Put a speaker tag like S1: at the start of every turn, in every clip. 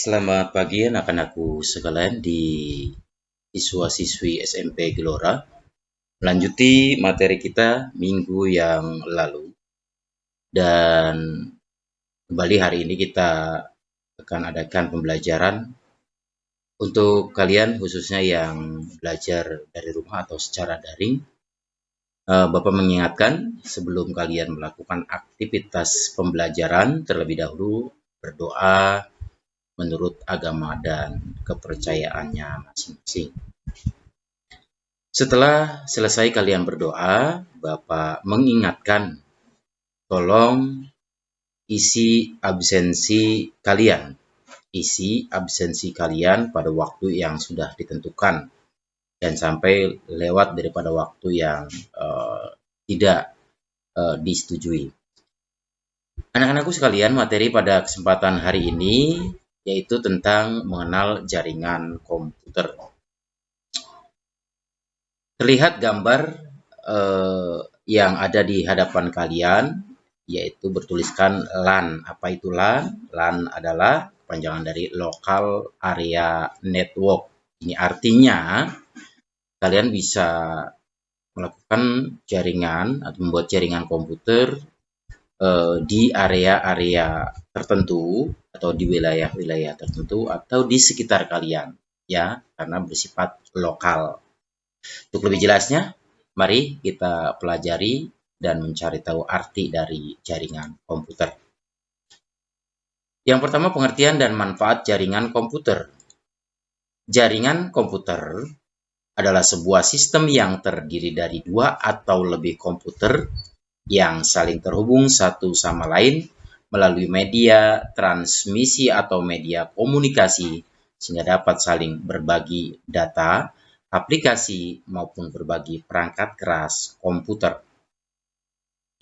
S1: selamat pagi anak-anakku sekalian di siswa-siswi SMP Gelora. Melanjuti materi kita minggu yang lalu. Dan kembali hari ini kita akan adakan pembelajaran untuk kalian khususnya yang belajar dari rumah atau secara daring. Bapak mengingatkan sebelum kalian melakukan aktivitas pembelajaran terlebih dahulu berdoa menurut agama dan kepercayaannya masing-masing. Setelah selesai kalian berdoa, Bapak mengingatkan, tolong isi absensi kalian. Isi absensi kalian pada waktu yang sudah ditentukan dan sampai lewat daripada waktu yang tidak disetujui. Anak-anakku sekalian, materi pada kesempatan hari ini yaitu tentang mengenal jaringan komputer. Terlihat gambar yang ada di hadapan kalian, yaitu bertuliskan LAN. Apa itu LAN? LAN adalah kepanjangan dari Local Area Network. Ini artinya kalian bisa melakukan jaringan atau membuat jaringan komputer di area-area tertentu atau di wilayah-wilayah tertentu atau di sekitar kalian, ya, karena bersifat lokal. Untuk lebih jelasnya, mari kita pelajari dan mencari tahu arti dari jaringan komputer. Yang pertama, pengertian dan manfaat jaringan komputer. Jaringan komputer adalah sebuah sistem yang terdiri dari dua atau lebih komputer yang saling terhubung satu sama lain melalui media transmisi atau media komunikasi sehingga dapat saling berbagi data, aplikasi, maupun berbagi perangkat keras komputer.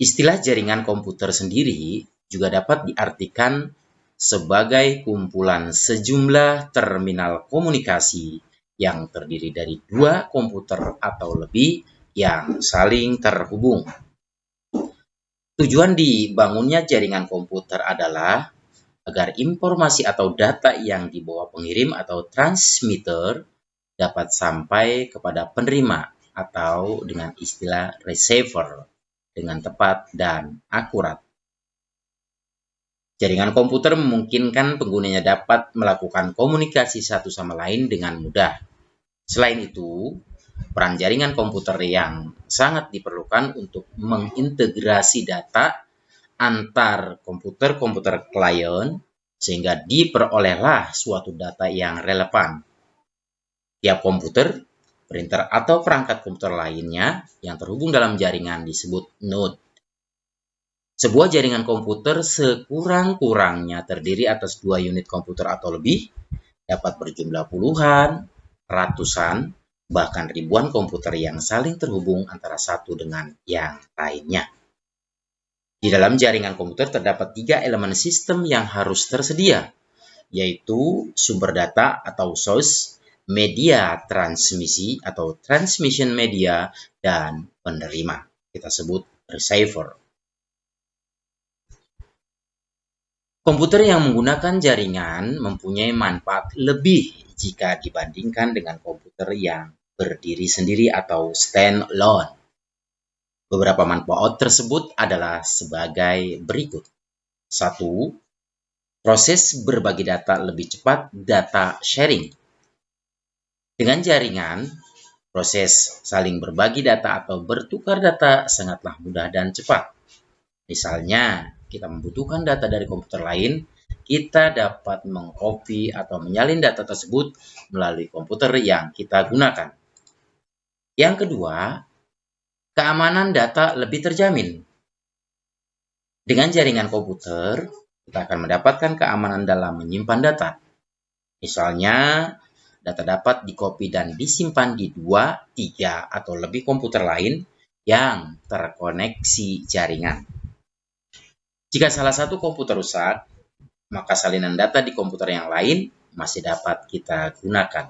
S1: Istilah jaringan komputer sendiri juga dapat diartikan sebagai kumpulan sejumlah terminal komunikasi yang terdiri dari dua komputer atau lebih yang saling terhubung. Tujuan dibangunnya jaringan komputer adalah agar informasi atau data yang dibawa pengirim atau transmitter dapat sampai kepada penerima atau dengan istilah receiver dengan tepat dan akurat. Jaringan komputer memungkinkan penggunanya dapat melakukan komunikasi satu sama lain dengan mudah. Selain itu, peran jaringan komputer yang sangat diperlukan untuk mengintegrasi data antar komputer klien sehingga diperolehlah suatu data yang relevan. Tiap komputer, printer atau perangkat komputer lainnya yang terhubung dalam jaringan disebut node. Sebuah jaringan komputer sekurang-kurangnya terdiri atas dua unit komputer atau lebih, dapat berjumlah puluhan, ratusan, bahkan ribuan komputer yang saling terhubung antara satu dengan yang lainnya. Di dalam jaringan komputer terdapat 3 elemen sistem yang harus tersedia, yaitu sumber data atau source, media transmisi atau transmission media, dan penerima. Kita sebut receiver. Komputer yang menggunakan jaringan mempunyai manfaat lebih jika dibandingkan dengan komputer yang berdiri sendiri atau stand-alone. Beberapa manfaat tersebut adalah sebagai berikut. 1. Proses berbagi data lebih cepat, data sharing. Dengan jaringan, proses saling berbagi data atau bertukar data sangatlah mudah dan cepat. Misalnya, kita membutuhkan data dari komputer lain, kita dapat mengcopy atau menyalin data tersebut melalui komputer yang kita gunakan. Yang kedua, keamanan data lebih terjamin. Dengan jaringan komputer, kita akan mendapatkan keamanan dalam menyimpan data. Misalnya, data dapat dikopi dan disimpan di 2, 3, atau lebih komputer lain yang terkoneksi jaringan. Jika salah satu komputer rusak, maka salinan data di komputer yang lain masih dapat kita gunakan.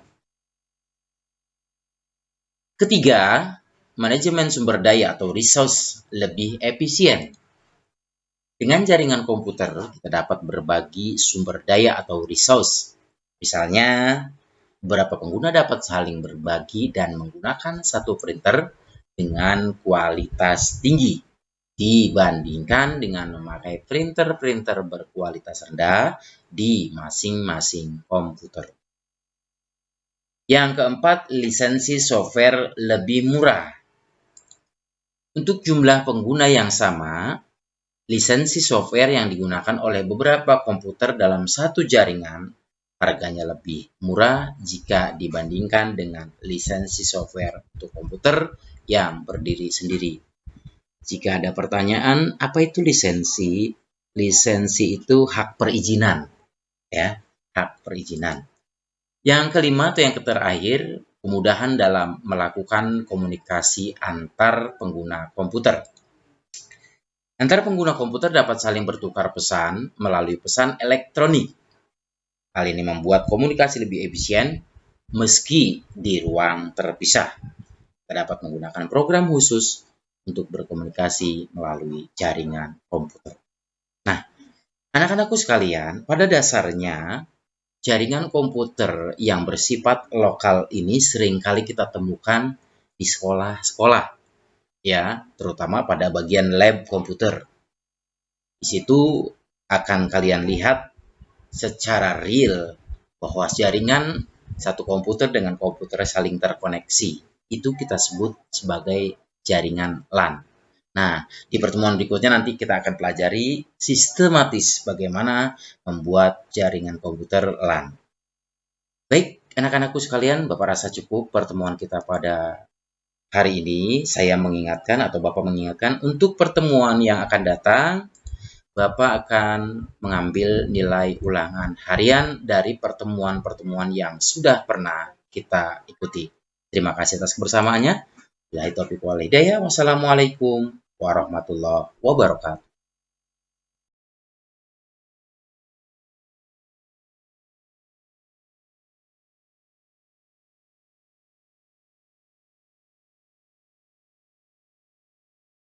S1: Ketiga, manajemen sumber daya atau resource lebih efisien. Dengan jaringan komputer, kita dapat berbagi sumber daya atau resource Misalnya, beberapa pengguna dapat saling berbagi dan menggunakan satu printer dengan kualitas tinggi dibandingkan dengan memakai printer-printer berkualitas rendah di masing-masing komputer. Yang keempat, lisensi software lebih murah. Untuk jumlah pengguna yang sama, lisensi software yang digunakan oleh beberapa komputer dalam satu jaringan harganya lebih murah jika dibandingkan dengan lisensi software untuk komputer yang berdiri sendiri. Jika ada pertanyaan, apa itu lisensi? Lisensi itu hak perizinan, ya, hak perizinan. Yang kelima atau yang terakhir, kemudahan dalam melakukan komunikasi antar pengguna komputer. Antar pengguna komputer dapat saling bertukar pesan melalui pesan elektronik. Hal ini membuat komunikasi lebih efisien meski di ruang terpisah. Kita dapat menggunakan program khusus untuk berkomunikasi melalui jaringan komputer. Nah, anak-anakku sekalian, pada dasarnya jaringan komputer yang bersifat lokal ini seringkali kita temukan di sekolah-sekolah, ya, terutama pada bagian lab komputer. Di situ akan kalian lihat secara real bahwa jaringan satu komputer dengan komputer saling terkoneksi. Itu kita sebut sebagai jaringan LAN. Nah, di pertemuan berikutnya nanti kita akan pelajari sistematis bagaimana membuat jaringan komputer LAN. Baik, anak-anakku sekalian, Bapak rasa cukup pertemuan kita pada hari ini. Saya mengingatkan atau Bapak mengingatkan untuk pertemuan yang akan datang, Bapak akan mengambil nilai ulangan harian dari pertemuan-pertemuan yang sudah pernah kita ikuti. Terima kasih atas kebersamaannya. Wassalamualaikum warahmatullahi wabarakatuh.